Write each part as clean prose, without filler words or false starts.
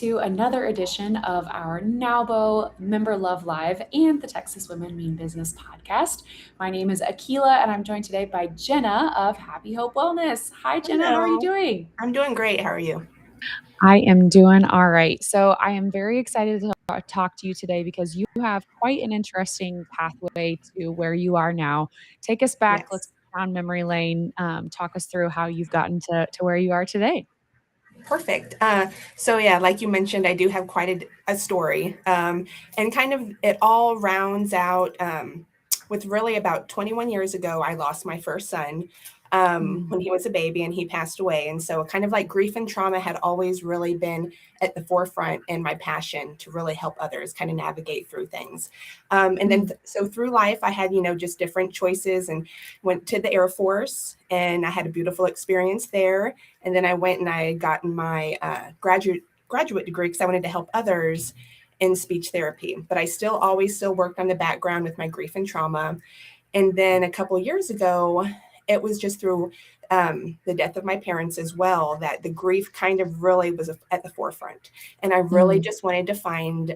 to another edition of our NAWBO Member Love Live and the Texas Women Mean Business podcast. My name is Akila, and I'm joined today by Jenna of Happy Hope Wellness. Hi, Jenna. How are you Hello. doing? I'm doing great. How are you? I am doing all right. So I am very excited to talk to you today because you have quite an interesting pathway to where you are now. Take us back. Let's Yes. go down memory lane. Talk us through how you've gotten to where you are today. Perfect. So yeah, like you mentioned, I do have quite a story, and kind of it all rounds out with really about 21 years ago. I lost my first son Mm, when he was a baby, and he passed away. And so, kind of like grief and trauma had always really been at the forefront in my passion to really help others kind of navigate through things. And then, mm, so through life, I had just different choices, and went to the Air Force, and I had a beautiful experience there. And then I went and I had gotten my graduate degree because I wanted to help others in speech therapy. But I still always still worked on the background with my grief and trauma. And then a couple of years ago, it was just through the death of my parents as well that the grief kind of really was at the forefront. And I really mm. just wanted to find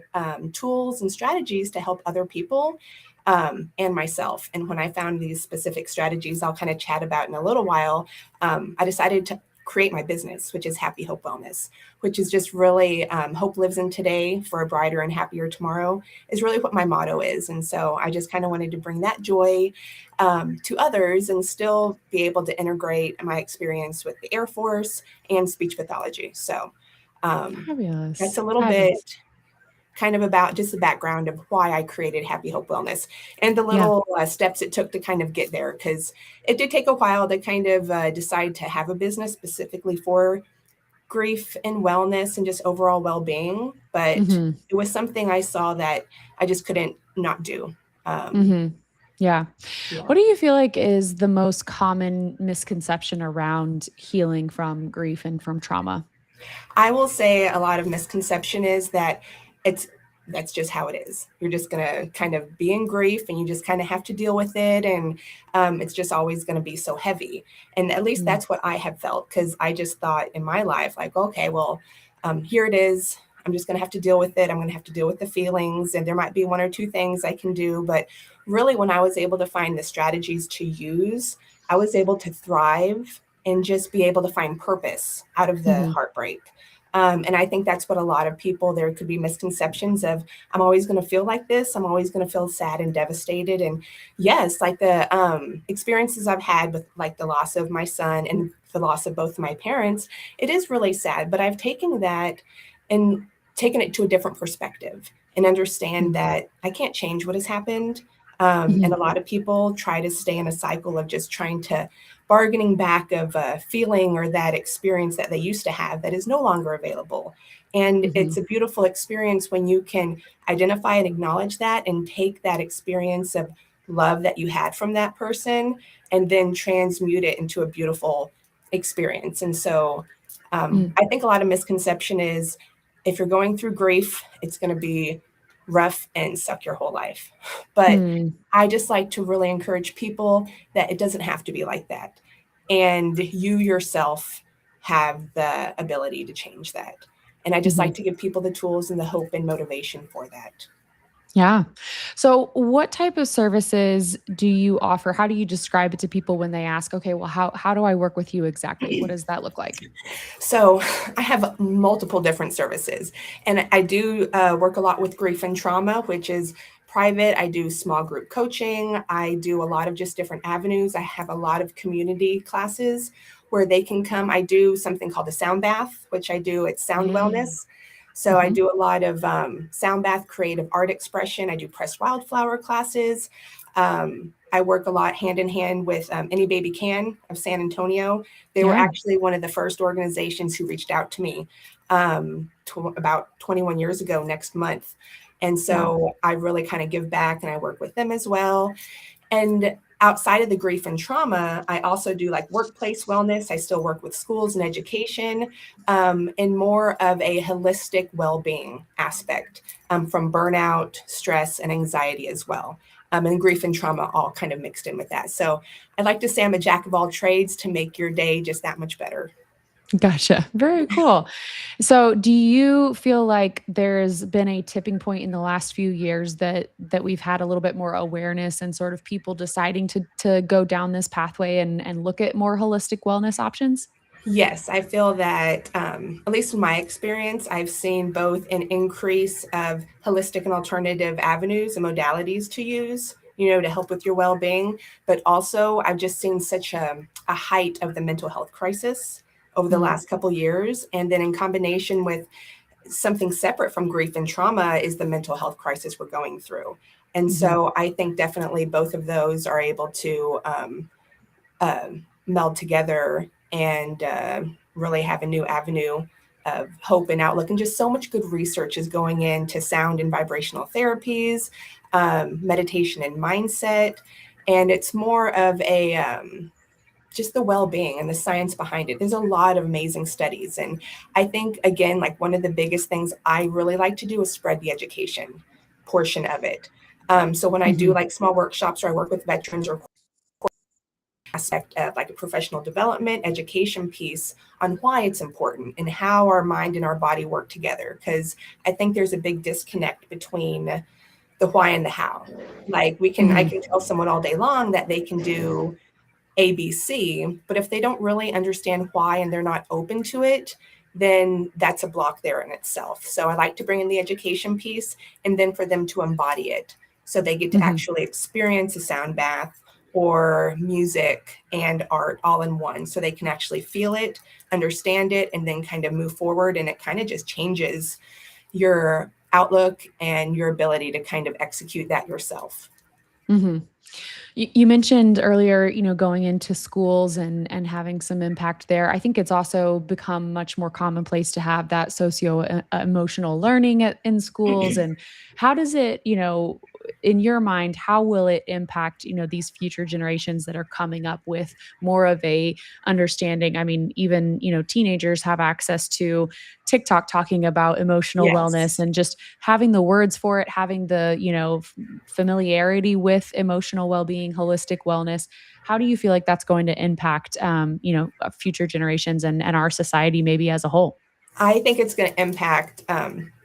tools and strategies to help other people and myself. And when I found these specific strategies, I'll kind of chat about in a little while, I decided to create my business, which is Happy Hope Wellness, which is just really hope lives in today for a brighter and happier tomorrow is really what my motto is. And so I just kind of wanted to bring that joy to others and still be able to integrate my experience with the Air Force and speech pathology. So that's Fabulous. a little Fabulous. bit kind of about just the background of why I created Happy Hope Wellness and the Yeah. little steps it took to kind of get there. Because it did take a while to kind of decide to have a business specifically for grief and wellness and just overall well-being. But Mhm. it was something I saw that I just couldn't not do. Um, Mhm. Yeah. yeah. What do you feel like is the most common misconception around healing from grief and from trauma? I will say a lot of misconception is that it's that's just how it is. You're just gonna kind of be in grief, and you just kind of have to deal with it, and it's just always going to be so heavy. And at least Mm, that's what I have felt because I just thought in my life, like, okay, well, here it is. I'm just going to have to deal with it. I'm going to have to deal with the feelings, and there might be one or two things I can do. But really, when I was able to find the strategies to use, I was able to thrive and just be able to find purpose out of the mhm, heartbreak. And I think that's what a lot of people, there could be misconceptions of, I'm always going to feel like this. I'm always going to feel sad and devastated. And yes, like the experiences I've had with like the loss of my son and the loss of both of my parents, it is really sad. But I've taken that and taken it to a different perspective and understand mm, that I can't change what has happened. And mhm, a lot of people try to stay in a cycle of just trying to bargaining back of a feeling or that experience that they used to have that is no longer available. And it's mhm, a beautiful experience when you can identify and acknowledge that and take that experience of love that you had from that person and then transmute it into a beautiful experience. And so mm, I think a lot of misconception is if you're going through grief, it's going to be rough and suck your whole life. But mm, I just like to really encourage people that it doesn't have to be like that. And you yourself have the ability to change that. And I just mhm. like to give people the tools and the hope and motivation for that. Yeah. So what type of services do you offer? How do you describe it to people when they ask, "Okay, well, how do I work with you exactly?" What does that look like? So I have multiple different services, and I do work a lot with grief and trauma, which is private. I do small group coaching. I do a lot of just different avenues. I have a lot of community classes where they can come. I do something called a sound bath, which I do. It's sound Mm, wellness. So I mhm, do a lot of sound bath creative art expression. I do pressed wildflower classes. I work a lot hand in hand with Any Baby Can of San Antonio. They were yeah, actually one of the first organizations who reached out to me about 21 years ago next month. And wow. so I really kind of give back and I work with them as well. And outside of the grief and trauma, I also do like workplace wellness. I still work with schools and education in more of a holistic well being aspect from burnout, stress, and anxiety as well. And grief and trauma all kind of mixed in with that. So I'd like to say I'm a jack of all trades to make your day just that much better. Gotcha. Very cool. So, do you feel like there's been a tipping point in the last few years that we've had a little bit more awareness and sort of people deciding to go down this pathway and look at more holistic wellness options? Yes, I feel that, at least in my experience, I've seen both an increase of holistic and alternative avenues and modalities to use, to help with your well being. But also, I've just seen such a height of the mental health crisis over the Mm, last couple years. And then, in combination with something separate from grief and trauma, is the mental health crisis we're going through. And mhm, so, I think definitely both of those are able to meld together and really have a new avenue of hope and outlook. And just so much good research is going into sound and vibrational therapies, meditation and mindset. And it's more of a just the well-being and the science behind it. There's a lot of amazing studies. And I think, again, like one of the biggest things I really like to do is spread the education portion of it. So when I do mhm, like small workshops or I work with veterans or aspect of like a professional development education piece on why it's important and how our mind and our body work together, because I think there's a big disconnect between the why and the how. Like I mhm, can tell someone all day long that they can do ABC, but if they don't really understand why and they're not open to it, then that's a block there in itself. So I like to bring in the education piece and then for them to embody it. So they get to mhm, actually experience a sound bath or music and art all in one. So they can actually feel it, understand it, and then kind of move forward. And it kind of just changes your outlook and your ability to kind of execute that yourself. mhm. You mentioned earlier, going into schools and having some impact there. I think it's also become much more commonplace to have that socio emotional learning in schools. And how does it, in your mind, how will it impact, these future generations that are coming up with more of a understanding? I mean, even, teenagers have access to TikTok talking about emotional wellness Yes. and just having the words for it, having the, familiarity with emotional well-being, holistic wellness. How do you feel like that's going to impact, future generations and our society maybe as a whole? I think it's going to impact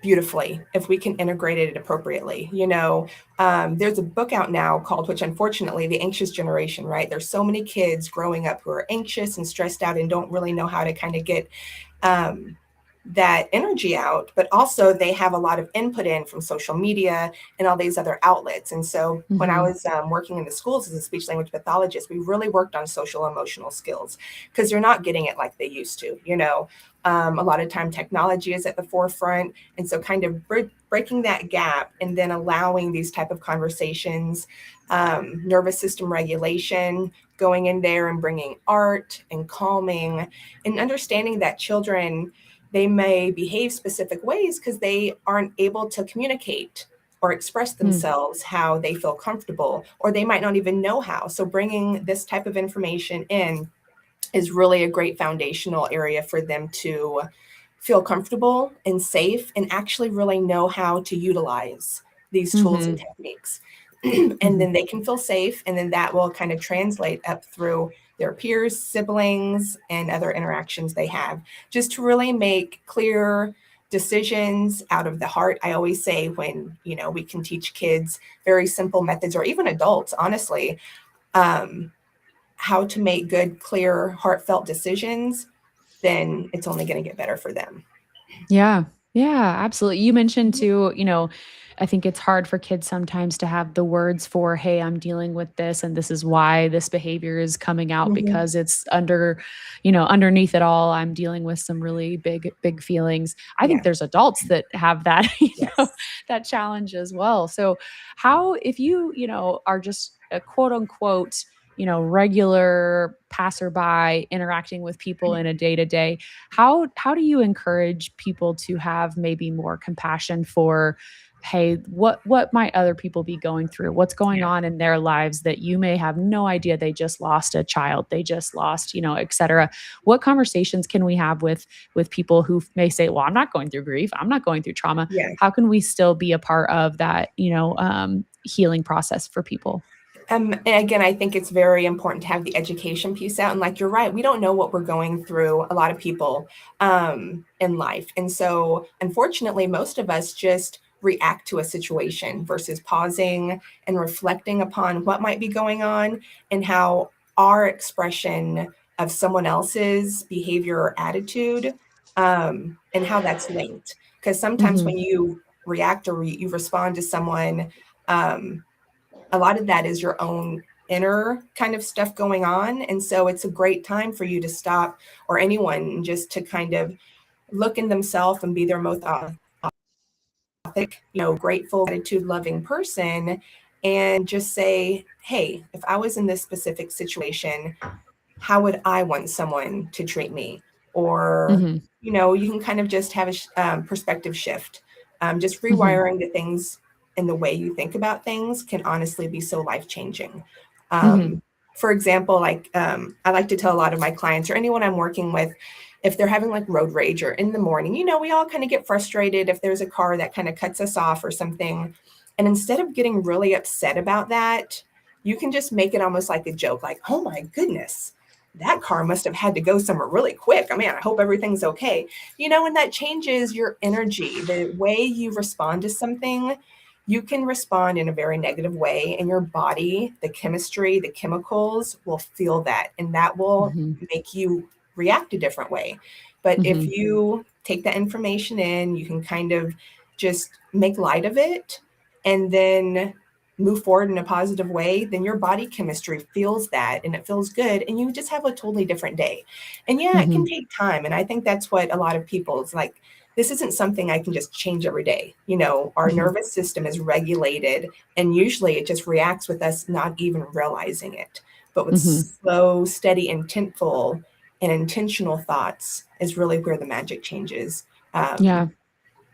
beautifully if we can integrate it appropriately. There's a book out now called, which unfortunately, The Anxious Generation, right? There's so many kids growing up who are anxious and stressed out and don't really know how to kind of get um, that energy out, but also they have a lot of input in from social media and all these other outlets. And so when I Mhm, was working in the schools as a speech language pathologist, we really worked on social emotional skills because they're not getting it like they used to. A lot of time technology is at the forefront. And so kind of breaking that gap and then allowing these type of conversations, nervous system regulation, going in there and bringing art and calming and understanding that children, they may behave specific ways because they aren't able to communicate or express mm, themselves how they feel comfortable, or they might not even know how. So bringing this type of information in is really a great foundational area for them to feel comfortable and safe and actually really know how to utilize these tools and mhm, techniques. And mhm, then they can feel safe, and then that will kind of translate up through their peers, siblings, and other interactions they have, just to really make clear decisions out of the heart. I always say when we can teach kids very simple methods, or even adults, honestly, um, how to make good, clear, heartfelt decisions, then it's only going to get better for them. yeah. Yeah, absolutely. You mentioned too, I think it's hard for kids sometimes to have the words for, "Hey, I'm dealing with this and this is why this behavior is coming out Mhm. because it's underneath it all, I'm dealing with some really big feelings." I think Yeah. there's adults that have that, Yes. that challenge as well. So, how if you are just a quote unquote, regular passerby interacting with people in a day-to-day, how do you encourage people to have maybe more compassion for, hey, what might other people be going through? What's going Yeah. on in their lives that you may have no idea? They just lost a child, they just lost, et cetera. What conversations can we have with people who may say, well, I'm not going through grief, I'm not going through trauma? Yeah. How can we still be a part of that, healing process for people? And again, I think it's very important to have the education piece out. And like you're right, we don't know what we're going through, a lot of people in life. And so unfortunately, most of us just react to a situation versus pausing and reflecting upon what might be going on and how our expression of someone else's behavior or attitude and how that's linked. Because sometimes when you react or you respond to someone, a lot of that is your own inner kind of stuff going on. And so it's a great time for you to stop, or anyone, just to kind of look in themselves and be their most authentic, grateful, gratitude loving person, and just say, hey, if I was in this specific situation, how would I want someone to treat me? Or, Mm-hmm. you can kind of just have a perspective shift. Just Mm-hmm. rewiring the things and the way you think about things can honestly be so life changing. Mm-hmm. For example, like I like to tell a lot of my clients or anyone I'm working with, if they're having like road rage or in the morning, we all kind of get frustrated if there's a car that kind of cuts us off or something. And instead of getting really upset about that, you can just make it almost like a joke, like, oh my goodness, that car must have had to go somewhere really quick. I mean, I hope everything's okay. And that changes your energy. The way you respond to something, you can respond in a very negative way, and your body, the chemistry, the chemicals will feel that, and that will Mm-hmm. make you react a different way. But if Mm-hmm. you take that information in, you can kind of just make light of it and then move forward in a positive way, then your body chemistry feels that and it feels good, and you just have a totally different day. And yeah, it Mm-hmm. can take time. And I think that's what a lot of people, it's like, this isn't something I can just change every day. Our Mm-hmm. nervous system is regulated, and usually it just reacts with us not even realizing it. But with Mm-hmm. slow, steady, intentful, and intentional thoughts is really where the magic changes. Yeah.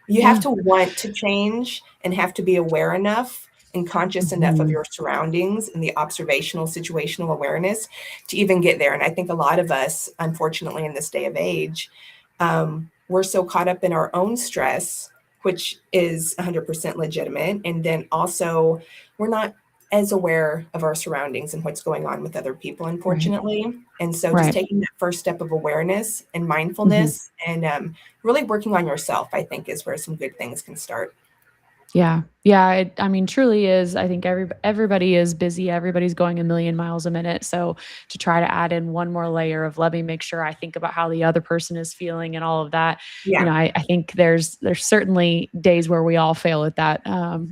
You have Yeah. to want to change and have to be aware enough and conscious enough of Mm-hmm. your surroundings and the observational situational awareness to even get there. And I think a lot of us, unfortunately, in this day of age, we're so caught up in our own stress, which is 100% legitimate. And then also, we're not as aware of our surroundings and what's going on with other people, Right. unfortunately. And so just Right. taking that first step of awareness and Mm-hmm. mindfulness and really working on yourself, I think, is where some good things can start. Yeah. Yeah, I mean, truly is. I think everybody is busy. Everybody's going a million miles a minute. So to try to add in one more layer of let me make sure I think about how the other person is feeling and all of that, Yeah, I think there's certainly days where we all fail at that,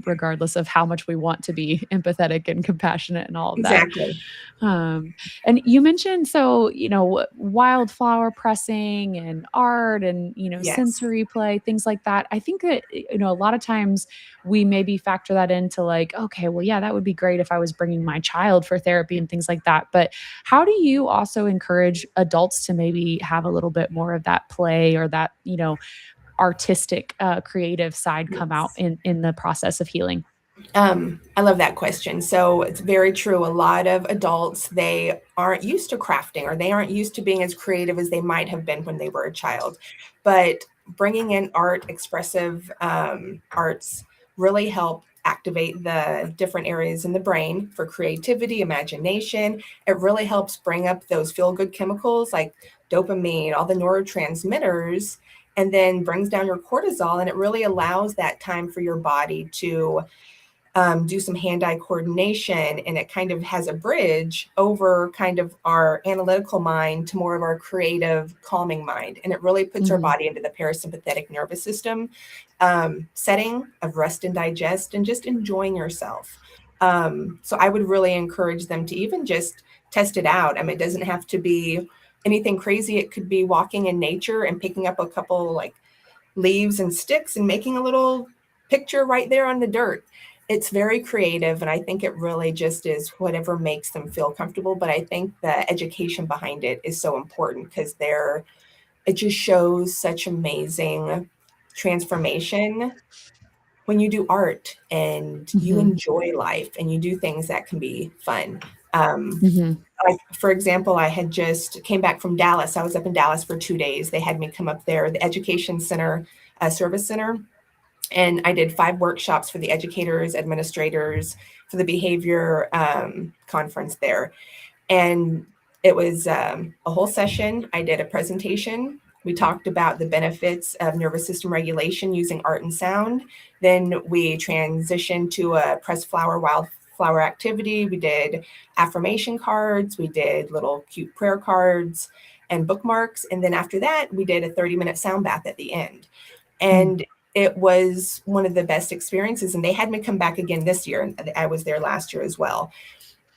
regardless of how much we want to be empathetic and compassionate and all of that. exactly. Um, and you mentioned so, wildflower pressing and art and, Yes. sensory play, things like that. I think that, a lot of times we maybe factor that into like, okay, well, yeah, that would be great if I was bringing my child for therapy and things like that. But how do you also encourage adults to maybe have a little bit more of that play or that, artistic, creative side come out Yes. in the process of healing? I love that question. So it's very true. A lot of adults, they aren't used to crafting, or they aren't used to being as creative as they might have been when they were a child. But bringing in art, expressive arts, really help activate the different areas in the brain for creativity, imagination. It really helps bring up those feel good chemicals like dopamine, all the neurotransmitters, and then brings down your cortisol. And it really allows that time for your body to do some hand-eye coordination, and it kind of has a bridge over kind of our analytical mind to more of our creative calming mind, and it really puts our Mhm. body into the parasympathetic nervous system setting of rest and digest and just enjoying yourself. So I would really encourage them to even just test it out. I mean, it doesn't have to be anything crazy. It could be walking in nature and picking up a couple like leaves and sticks and making a little picture right there on the dirt. It's very creative, and I think it really just is whatever makes them feel comfortable. But I think the education behind it is so important because it just shows such amazing transformation when you do art and you Mhm. enjoy life and you do things that can be fun. Um, Mhm. like for example, I had just came back from Dallas. I was up in Dallas for 2 days. They had me come up there, the Education Center, Service Center, And I did 5 workshops for the educators, administrators, for the behavior conference there. And it was a whole session. I did a presentation. We talked about the benefits of nervous system regulation using art and sound. Then we transitioned to a pressed flower, wildflower activity. We did affirmation cards. We did little cute prayer cards and bookmarks. And then after that, we did a 30-minute sound bath at the end. And it was one of the best experiences. And they had me come back again this year. And I was there last year as well.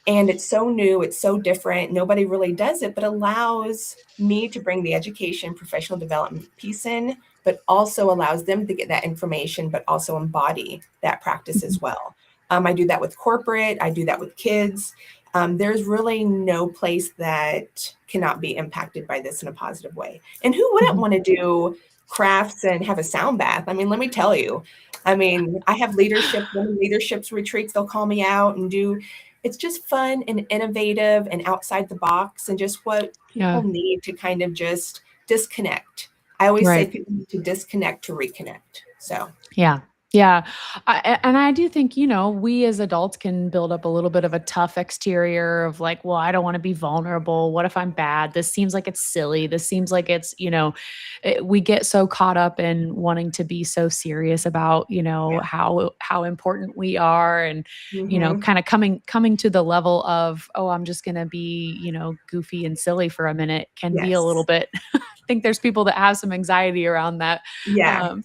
And it's so new, it's so different. Nobody really does it, but allows me to bring the education, professional development piece in, but also allows them to get that information, but also embody that practice as well. I do that with corporate, I do that with kids. There's really no place that cannot be impacted by this in a positive way. And who wouldn't want to do crafts and have a sound bath? I mean, let me tell you. I mean, I have women leaderships retreats. They'll call me out and do. It's just fun and innovative and outside the box, and just what people need to kind of just disconnect. I always say people need to disconnect to reconnect. So yeah. And I do think, we as adults can build up a little bit of a tough exterior of like, well, I don't want to be vulnerable. What if I'm bad? This seems like it's silly. This seems like it's, we get so caught up in wanting to be so serious about, how important we are, and, kind of coming to the level of, oh, I'm just going to be, goofy and silly for a minute can be a little bit. I think there's people that have some anxiety around that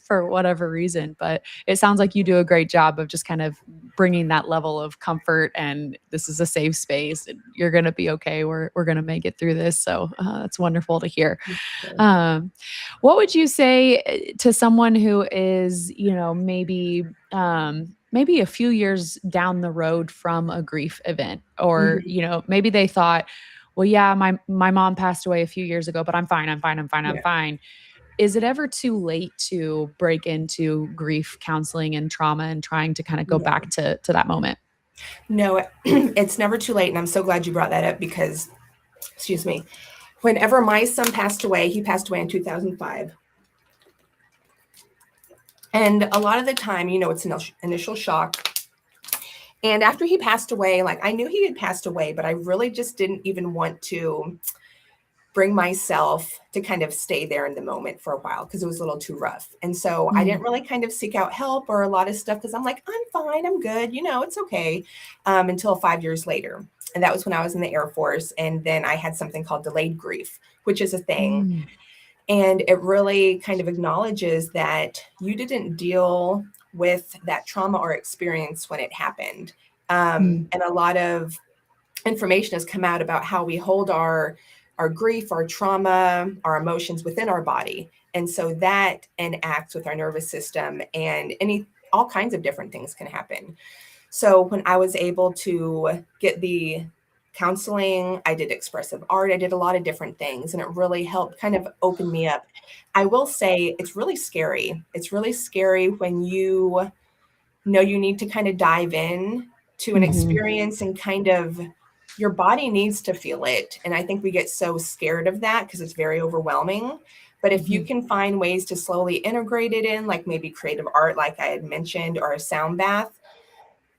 for whatever reason, but it sounds like you do a great job of just kind of bringing that level of comfort, and this is a safe space and you're going to be okay. We're going to make it through this. So that's wonderful to hear. What would you say to someone who is, maybe a few years down the road from a grief event, or, maybe they thought, well, yeah, my mom passed away a few years ago, but I'm fine. I'm fine. Is it ever too late to break into grief counseling and trauma and trying to kind of go back to that moment? No, it's never too late. And I'm so glad you brought that up because, excuse me, whenever my son passed away, he passed away in 2005. And a lot of the time, it's an initial shock. And after he passed away, like I knew he had passed away, but I really just didn't even want to bring myself to kind of stay there in the moment for a while because it was a little too rough. And so I didn't really kind of seek out help or a lot of stuff because I'm like, I'm fine, I'm good, it's okay, until 5 years later. And that was when I was in the Air Force. And then I had something called delayed grief, which is a thing. And it really kind of acknowledges that you didn't deal with that trauma or experience when it happened. And a lot of information has come out about how we hold our grief, our trauma, our emotions within our body. And so that enacts with our nervous system, and all kinds of different things can happen. So when I was able to get the counseling, I did expressive art, I did a lot of different things, and it really helped kind of open me up. I will say it's really scary. It's really scary when you know you need to kind of dive in to an experience and kind of your body needs to feel it. And I think we get so scared of that because it's very overwhelming. But if you can find ways to slowly integrate it in, like maybe creative art, like I had mentioned, or a sound bath,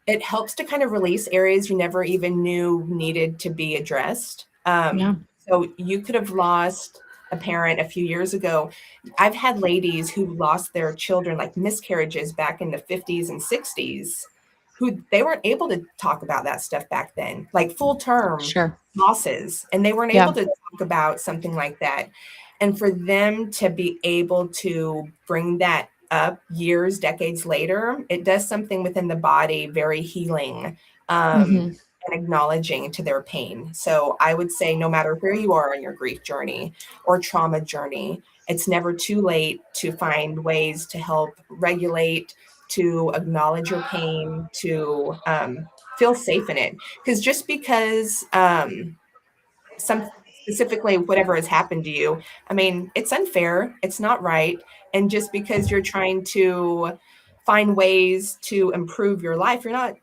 it helps to kind of release areas you never even knew needed to be addressed. So you could have lost a parent a few years ago. I've had ladies who lost their children, like miscarriages back in the 50s and 60s, who they weren't able to talk about that stuff back then, like full term losses. And they weren't able to talk about something like that. And for them to be able to bring that up years, decades later, it does something within the body, very healing, and acknowledging to their pain. So I would say no matter where you are in your grief journey or trauma journey, it's never too late to find ways to help regulate, to acknowledge your pain, to feel safe in it. Because just because some specifically whatever has happened to you, I mean, it's unfair, it's not right. And just because you're trying to find ways to improve your life, you're not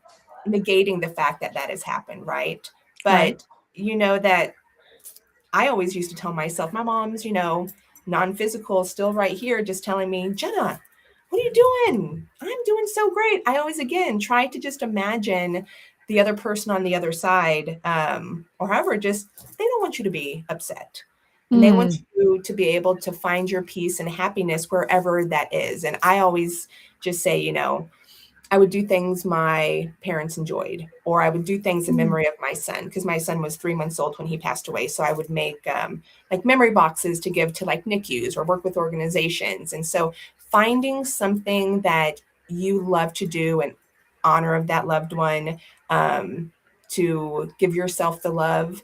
negating the fact that that has happened, right? But that I always used to tell myself, my mom's, non-physical, still right here, just telling me, Jenna, what are you doing? I'm doing so great. I always, again, try to just imagine the other person on the other side, or however, just they don't want you to be upset. And they want you to be able to find your peace and happiness wherever that is. And I always just say, I would do things my parents enjoyed, or I would do things in memory of my son, because my son was 3 months old when he passed away. So I would make like memory boxes to give to like NICUs or work with organizations. And so finding something that you love to do in honor of that loved one, to give yourself the love,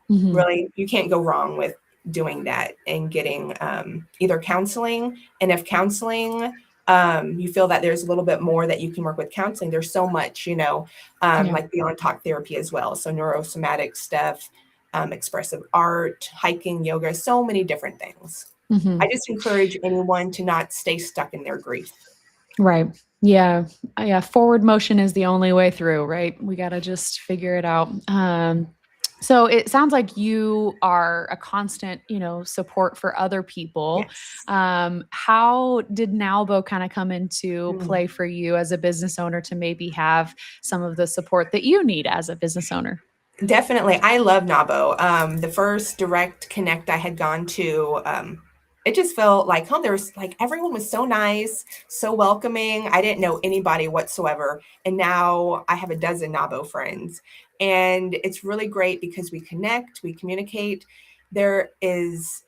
really, you can't go wrong with doing that and getting either counseling. And if counseling, you feel that there's a little bit more that you can work with counseling, there's so much, like beyond talk therapy as well. So neurosomatic stuff, expressive art, hiking, yoga, so many different things. I just encourage anyone to not stay stuck in their grief. Right. Yeah. Yeah. Forward motion is the only way through, right? We got to just figure it out. So it sounds like you are a constant, support for other people. Yes. How did NAWBO kind of come into Mm. play for you as a business owner to maybe have some of the support that you need as a business owner? Definitely. I love NAWBO. The first direct connect I had gone to, it just felt like home. There was like everyone was so nice, so welcoming. I didn't know anybody whatsoever. And now I have a dozen NAWBO friends. And it's really great because we connect, we communicate. There is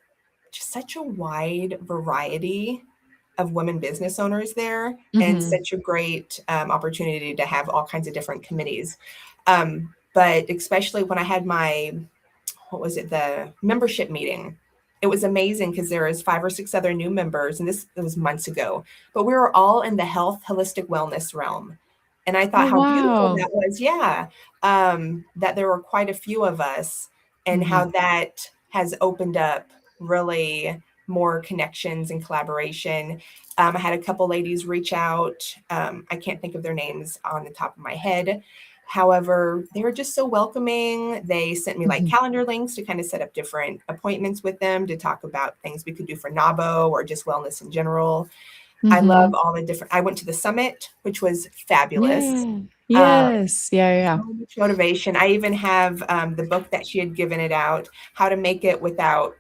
just such a wide variety of women business owners there, and such a great opportunity to have all kinds of different committees. But especially when I had my, the membership meeting, it was amazing because there was 5 or 6 other new members, and it was months ago, but we were all in the health, holistic wellness realm. And I thought Oh, how beautiful wow. that was. Yeah. That there were quite a few of us, and how that has opened up really more connections and collaboration. I had a couple ladies reach out. I can't think of their names on the top of my head. However, they were just so welcoming. They sent me like calendar links to kind of set up different appointments with them to talk about things we could do for NAWBO or just wellness in general. I love all the different, I went to the summit, which was fabulous. Yeah. Yes. Yeah. So much motivation. I even have the book that she had given it out, How to Make It Without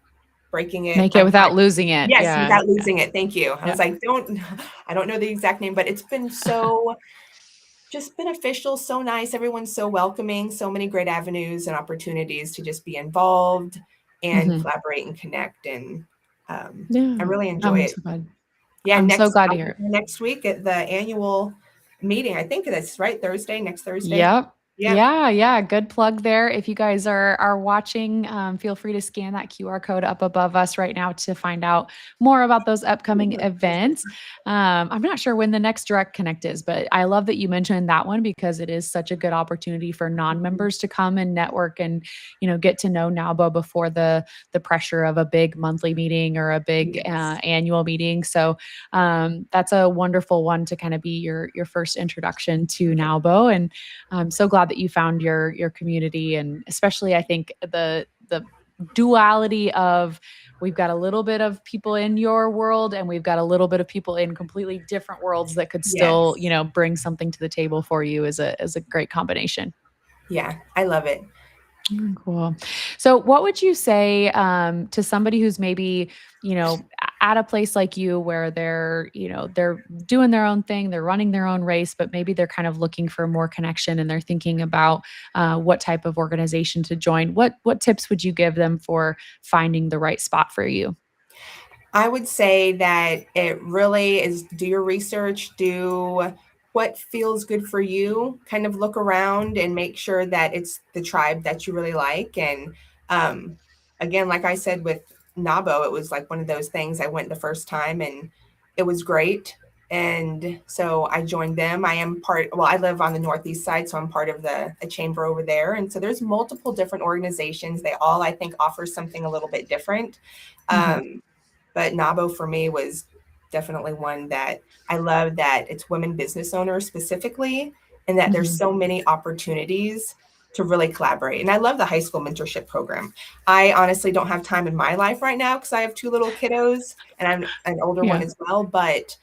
Breaking It. Make it without losing it. Yes, Yeah. without losing it. Thank you. I Yeah. was like, I don't know the exact name, but it's been so just beneficial, so nice. Everyone's so welcoming, so many great avenues and opportunities to just be involved and collaborate and connect. And I really enjoy I'm it. so glad. Yeah, I'm so glad to hear it. next week at the annual meeting. I think that's right, next Thursday. Yep. Yeah. Yeah. Good plug there. If you guys are watching, feel free to scan that QR code up above us right now to find out more about those upcoming events. I'm not sure when the next Direct Connect is, but I love that you mentioned that one because it is such a good opportunity for non-members to come and network and, get to know NAWBO before the pressure of a big monthly meeting or a big annual meeting. So that's a wonderful one to kind of be your first introduction to NAWBO. And I'm so glad that you found your community, and especially I think the duality of we've got a little bit of people in your world and we've got a little bit of people in completely different worlds that could still, bring something to the table for you is a great combination. Yeah, I love it. Cool. So what would you say to somebody who's maybe, at a place like you where they're doing their own thing, they're running their own race, but maybe they're kind of looking for more connection and they're thinking about what type of organization to join. What tips would you give them for finding the right spot for you? I would say that it really is, do your research, do what feels good for you, kind of look around and make sure that it's the tribe that you really like. And again, like I said, with NAWBO, it was like one of those things. I went the first time and it was great. And so I joined them. I live on the Northeast side, so I'm part of a chamber over there. And so there's multiple different organizations. They all, I think, offer something a little bit different. But NAWBO for me was definitely one that I love, that it's women business owners specifically, and that there's so many opportunities to really collaborate. And I love the high school mentorship program. I honestly don't have time in my life right now because I have 2 little kiddos and I'm an older one as well. But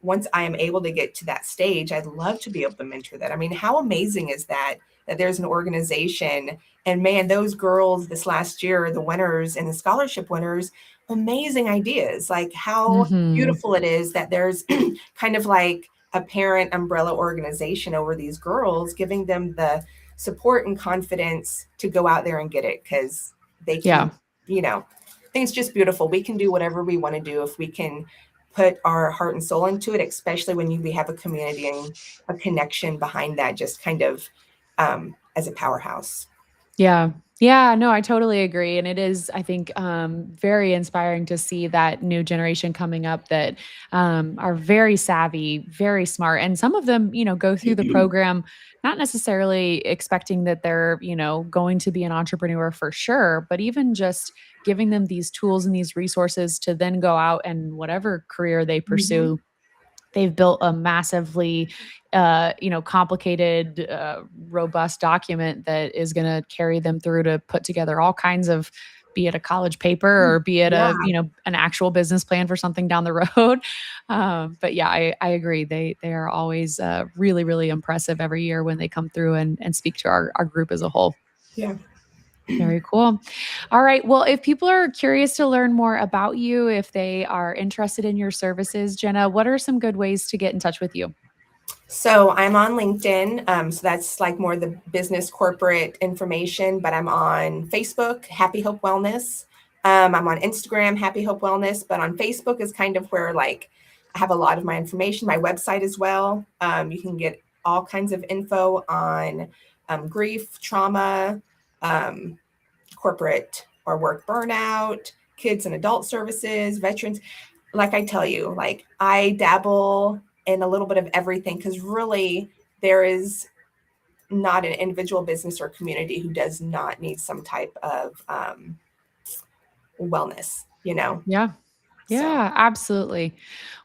once I am able to get to that stage, I'd love to be able to mentor that. I mean, how amazing is that there's an organization, and man, those girls this last year, the winners and the scholarship winners, amazing ideas. Like how Mm-hmm. beautiful it is that there's kind of like a parent umbrella organization over these girls, giving them the support and confidence to go out there and get it, because they Yeah. can, I think it's just beautiful. We can do whatever we want to do if we can put our heart and soul into it, especially when we have a community and a connection behind that, just kind of as a powerhouse. Yeah. Yeah, no, I totally agree. And it is, I think, very inspiring to see that new generation coming up that are very savvy, very smart. And some of them, go through the program, not necessarily expecting that they're, going to be an entrepreneur for sure, but even just giving them these tools and these resources to then go out and whatever career they Mhm. pursue, they've built a massively complicated robust document that is going to carry them through to put together all kinds of, be it a college paper or be it Yeah, an actual business plan for something down the road. But yeah, I agree, they are always really, really impressive every year when they come through and speak to our group as a whole. yeah. Very cool. All right. Well, if people are curious to learn more about you, if they are interested in your services, Jenna, what are some good ways to get in touch with you? So I'm on LinkedIn. So that's like more the business corporate information, but I'm on Facebook, Happy Hope Wellness. I'm on Instagram, Happy Hope Wellness, but on Facebook is kind of where like I have a lot of my information, my website as well. You can get all kinds of info on grief, trauma, um, corporate or work burnout, kids and adult services, veterans. Like I tell you, like I dabble in a little bit of everything, because really there is not an individual business or community who does not need some type of wellness, Yeah. So Yeah, absolutely.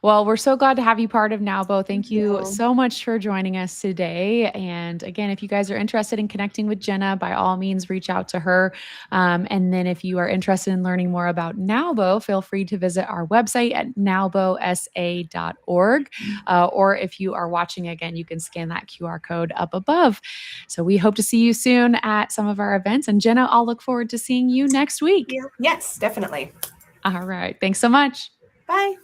Well, we're so glad to have you part of NAWBO. thank Thank you you. so much for joining us today. And again, if you guys are interested in connecting with Jenna, by all means, reach out to her. And then if you are interested in learning more about NAWBO, feel free to visit our website at nowbosa.org. Or if you are watching again, you can scan that QR code up above. So we hope to see you soon at some of our events. And Jenna, I'll look forward to seeing you next week. Yeah. Yes, definitely. All right. Thanks so much. Bye.